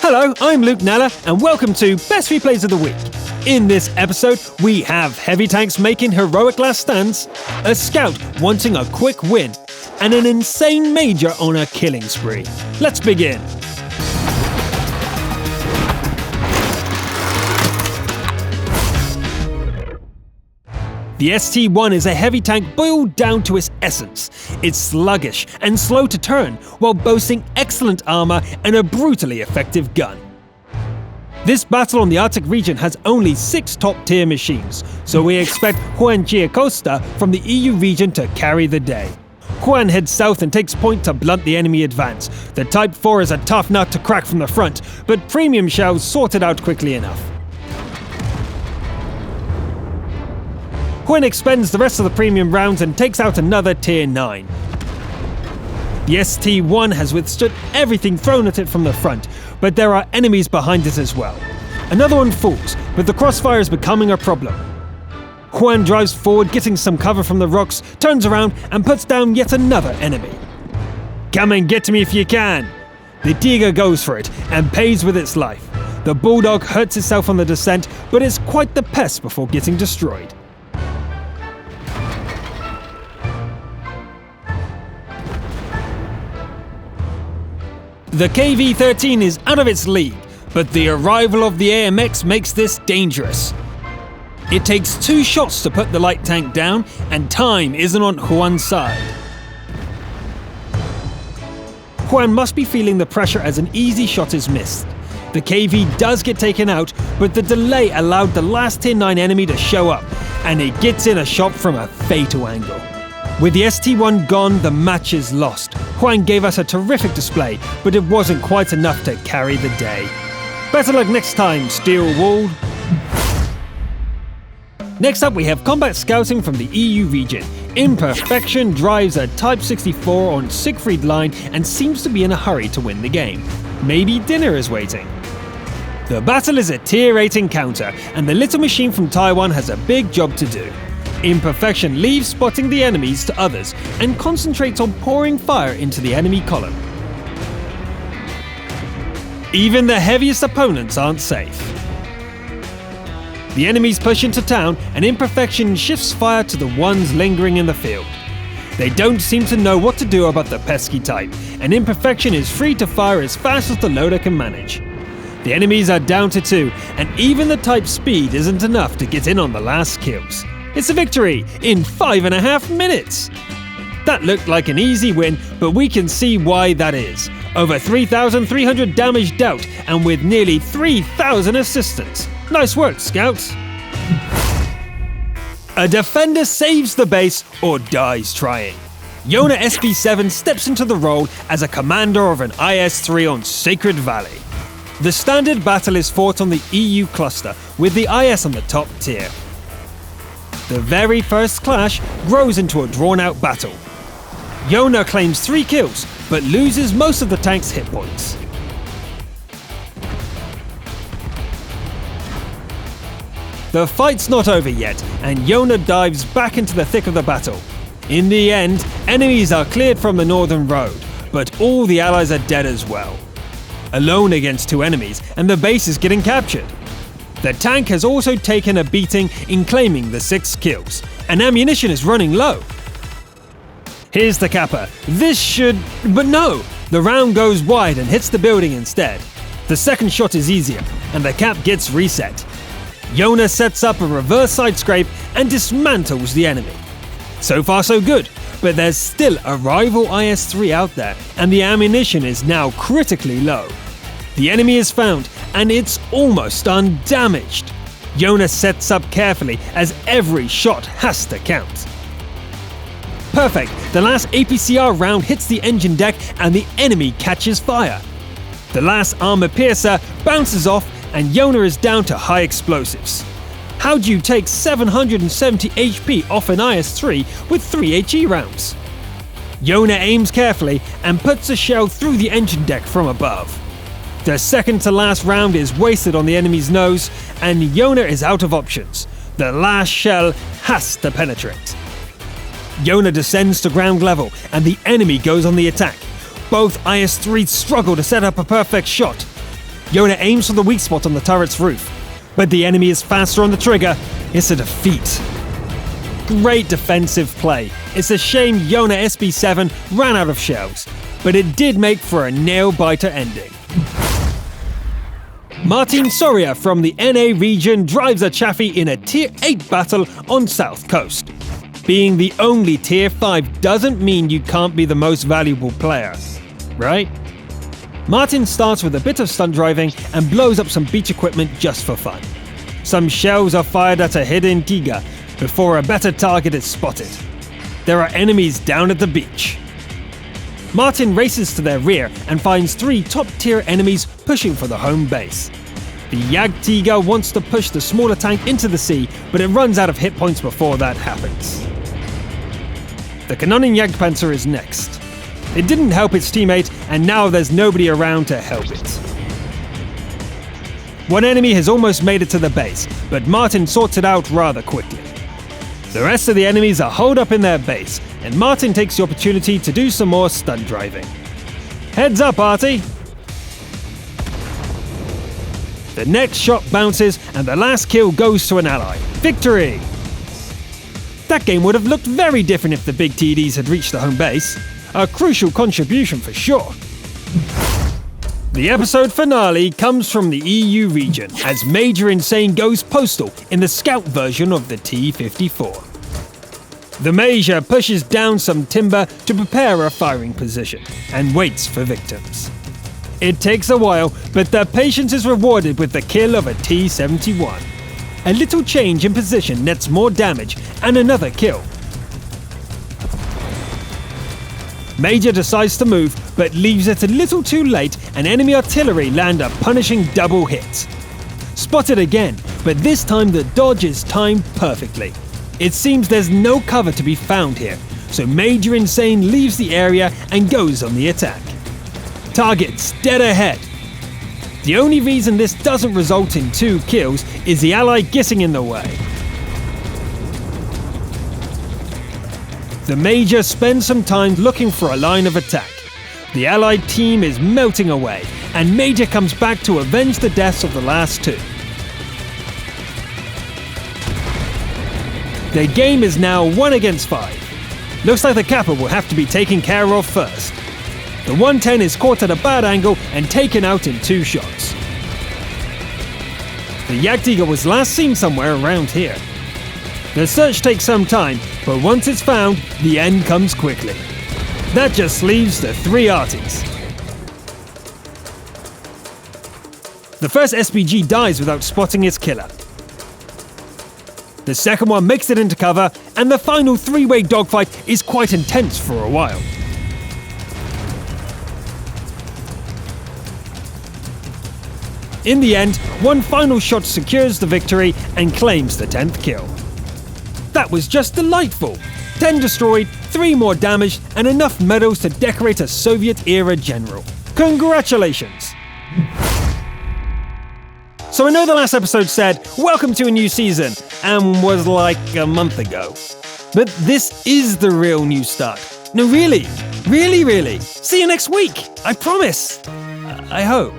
Hello, I'm Luke Nella, and welcome to Best Replays of the Week. In this episode, we have heavy tanks making heroic last stands, a scout wanting a quick win, and an insane major on a killing spree. Let's begin. The ST-1 is a heavy tank boiled down to its essence. It's sluggish and slow to turn, while boasting excellent armor and a brutally effective gun. This battle on the Arctic region has only 6 top-tier machines, so we expect Juan Giacosta from the EU region to carry the day. Juan heads south and takes point to blunt the enemy advance. The Type 4 is a tough nut to crack from the front, but premium shells sort it out quickly enough. Juan expends the rest of the premium rounds and takes out another Tier 9. The ST-1 has withstood everything thrown at it from the front, but there are enemies behind it as well. Another one falls, but the crossfire is becoming a problem. Juan drives forward, getting some cover from the rocks, turns around and puts down yet another enemy. Come and get me if you can! The Tiger goes for it and pays with its life. The Bulldog hurts itself on the descent, but is quite the pest before getting destroyed. The KV-13 is out of its league, but the arrival of the AMX makes this dangerous. It takes 2 shots to put the light tank down, and time isn't on Juan's side. Juan must be feeling the pressure as an easy shot is missed. The KV does get taken out, but the delay allowed the last Tier 9 enemy to show up, and it gets in a shot from a fatal angle. With the ST-1 gone, the match is lost. Juan gave us a terrific display, but it wasn't quite enough to carry the day. Better luck next time, Steel Wall. Next up, we have combat scouting from the EU region. Imperfection drives a Type 64 on Siegfried line and seems to be in a hurry to win the game. Maybe dinner is waiting. The battle is a Tier 8 encounter, and the little machine from Taiwan has a big job to do. Imperfection leaves spotting the enemies to others and concentrates on pouring fire into the enemy column. Even the heaviest opponents aren't safe. The enemies push into town and Imperfection shifts fire to the ones lingering in the field. They don't seem to know what to do about the pesky Type, and Imperfection is free to fire as fast as the loader can manage. The enemies are down to 2, and even the Type's speed isn't enough to get in on the last kills. It's a victory in 5.5 minutes! That looked like an easy win, but we can see why that is. Over 3,300 damage dealt, and with nearly 3,000 assistants. Nice work, Scouts! A defender saves the base or dies trying. Yona SB7 steps into the role as a commander of an IS-3 on Sacred Valley. The standard battle is fought on the EU cluster, with the IS on the top tier. The very first clash grows into a drawn-out battle. Yona claims 3 kills, but loses most of the tank's hit points. The fight's not over yet, and Yona dives back into the thick of the battle. In the end, enemies are cleared from the northern road, but all the allies are dead as well. Alone against 2 enemies, and the base is getting captured. The tank has also taken a beating in claiming the 6 kills, and ammunition is running low. Here's the capper. But no! The round goes wide and hits the building instead. The second shot is easier, and the cap gets reset. Yona sets up a reverse side scrape and dismantles the enemy. So far so good, but there's still a rival IS-3 out there, and the ammunition is now critically low. The enemy is found, and it's almost undamaged. Yona sets up carefully, as every shot has to count. Perfect! The last APCR round hits the engine deck, and the enemy catches fire. The last armor piercer bounces off, and Yona is down to high explosives. How do you take 770 HP off an IS-3 with 3 HE rounds? Yona aims carefully and puts a shell through the engine deck from above. The second to last round is wasted on the enemy's nose, and Yona is out of options. The last shell has to penetrate. Yona descends to ground level, and the enemy goes on the attack. Both IS-3s struggle to set up a perfect shot. Yona aims for the weak spot on the turret's roof, but the enemy is faster on the trigger. It's a defeat. Great defensive play. It's a shame Yona SB7 ran out of shells, but it did make for a nail-biter ending. Martin Soria from the NA region drives a Chaffee in a Tier 8 battle on South Coast. Being the only Tier 5 doesn't mean you can't be the most valuable player, right? Martin starts with a bit of stunt driving and blows up some beach equipment just for fun. Some shells are fired at a hidden Tiga before a better target is spotted. There are enemies down at the beach. Martin races to their rear and finds 3 top-tier enemies pushing for the home base. The Jagdtiger wants to push the smaller tank into the sea, but it runs out of hit points before that happens. The Kanonen Jagdpanzer is next. It didn't help its teammate, and now there's nobody around to help it. One enemy has almost made it to the base, but Martin sorts it out rather quickly. The rest of the enemies are holed up in their base, and Martin takes the opportunity to do some more stunt driving. Heads up, Artie! The next shot bounces, and the last kill goes to an ally. Victory! That game would have looked very different if the big TDs had reached the home base. A crucial contribution for sure. The episode finale comes from the EU region as Major Insane goes postal in the scout version of the T-54. The Major pushes down some timber to prepare a firing position and waits for victims. It takes a while, but their patience is rewarded with the kill of a T-71. A little change in position nets more damage and another kill. Major decides to move, but leaves it a little too late and enemy artillery land a punishing double hit. Spotted again, but this time the dodge is timed perfectly. It seems there's no cover to be found here, so Major Insane leaves the area and goes on the attack. Target's dead ahead. The only reason this doesn't result in 2 kills is the ally getting in the way. The Major spends some time looking for a line of attack. The allied team is melting away, and Major comes back to avenge the deaths of the last 2. Their game is now 1 against 5. Looks like the Kappa will have to be taken care of first. The 110 is caught at a bad angle and taken out in 2 shots. The Jagdtiger was last seen somewhere around here. The search takes some time, but once it's found, the end comes quickly. That just leaves the 3 arties. The first SPG dies without spotting its killer. The second one makes it into cover, and the final 3-way dogfight is quite intense for a while. In the end, one final shot secures the victory and claims the 10th kill. That was just delightful! 10 destroyed, 3 more damaged, and enough medals to decorate a Soviet-era general. Congratulations! So I know the last episode said, "Welcome to a new season," and was like a month ago. But this is the real new start. No, really. See you next week! I promise! I hope.